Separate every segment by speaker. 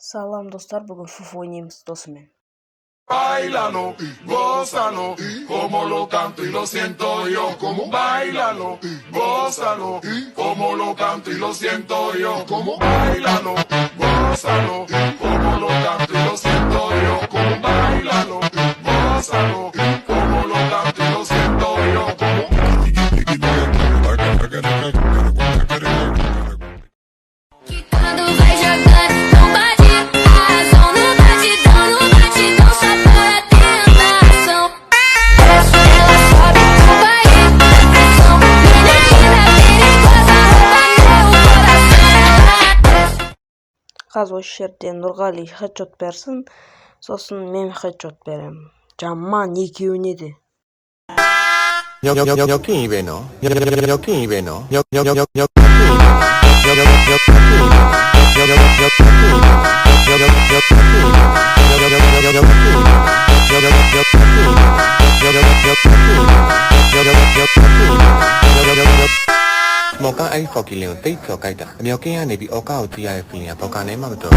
Speaker 1: Salam dostlar, bugün FUF oynayayım dostum.
Speaker 2: Báilalo, gózalo, como lo canto y lo siento yo. Como báilalo, gózalo, como lo canto y lo siento yo. Como báilalo, gózalo, como lo canto y lo siento yo. Como báilalo, gózalo, como lo canto y lo siento yo.
Speaker 3: Quando vai jogando, não bate a ação, no batidão, só por a tentação. Desce, ela sobe, não vai ir na pressão. Menina perigosa, rouba meu coração.
Speaker 1: Kaz o şerden Nurgali headshot versin. Sosun men headshot verem. Camman ekiyune de.
Speaker 4: 여기 이베노 여기 이베노 뭐가 아이 포기리온 데이터 가이다 몇 개야 내비 어가 어디야 필이야 버가 내 마음도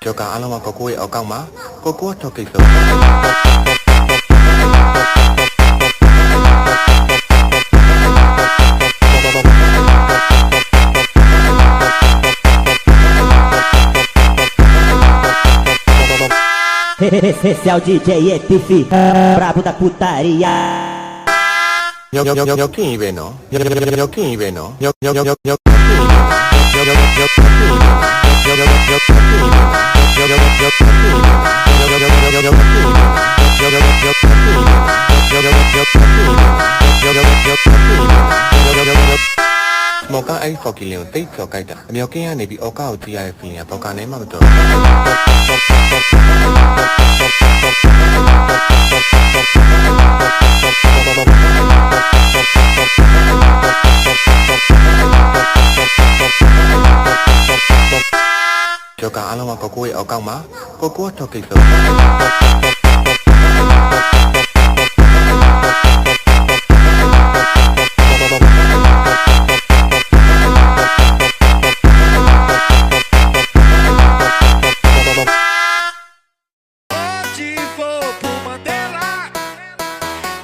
Speaker 4: 저가 알아마 거고에 어강마 거고 저기 있어
Speaker 5: Esse é o DJ Epifi, brabo da putaria.
Speaker 4: 여기 이베노 여기 이베노 뭐가 아이 포기리온 데이터 가이다 몇 개야 내비 어가 어디야 필이야 버가 내 마음도 저가 알아마 거고에 어강마 거고 저기 있어
Speaker 2: Onde vou por Mandela,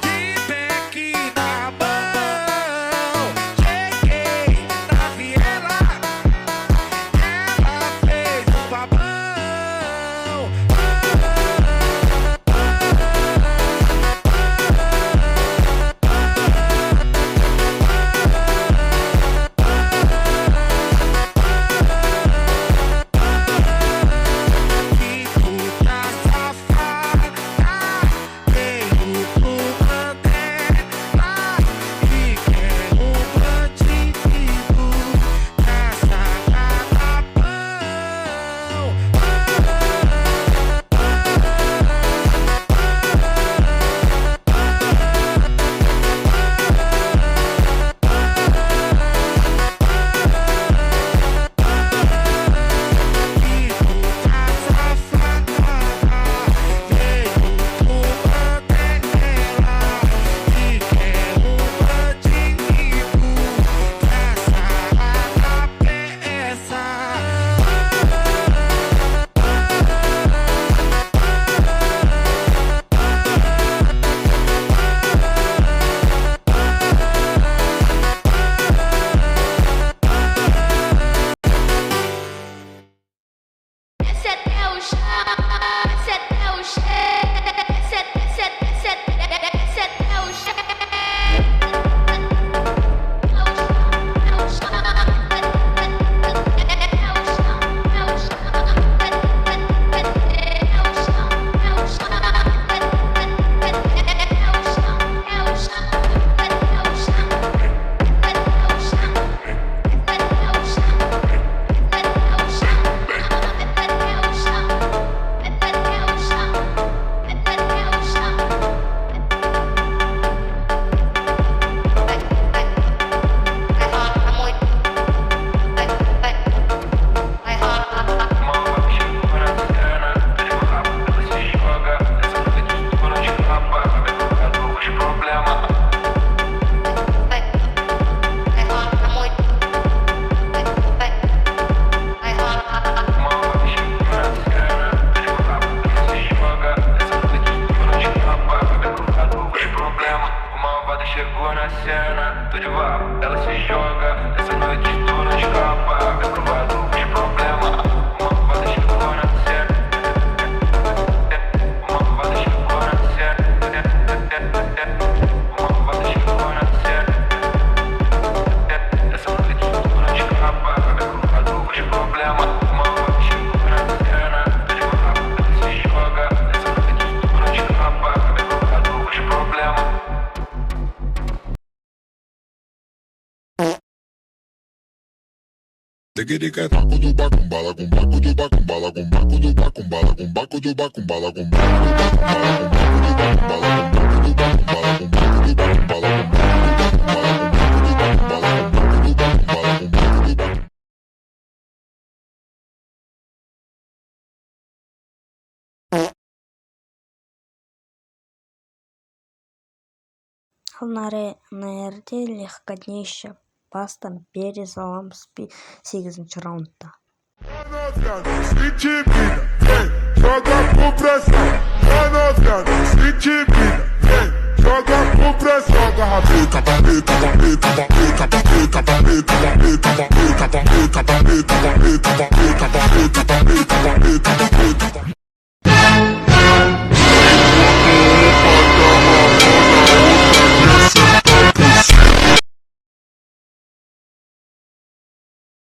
Speaker 2: de Beck na mão. Cheguei na viela, ela fez um babão. Que puta safada, veio pro Mandela e quer bandido na sala da pão. Que puta safada, veio pro Mandela e quer bandido na sala da peça.
Speaker 3: Desce até o chão, desce até o chão, desce até o chão.
Speaker 2: Tiquirica, bacuduba, cumbala, cumba, cuduba, cumbala, cumba, cuduba, cumbala, cumba, cuduba, cumbala, cumba, cuduba, cumbala, cumba, cuduba, cumbala, cumba, cuduba, cumbala, cumba, cuduba, cumbala, cumba,
Speaker 1: Наряде легкоднейшая паста перезалам 8-ci раундда.
Speaker 2: Joga com pressão, joga com pressão, garrafica, pica, pica, pica, pica, pica, pica, pica, pica, pica, pica, pica, pica,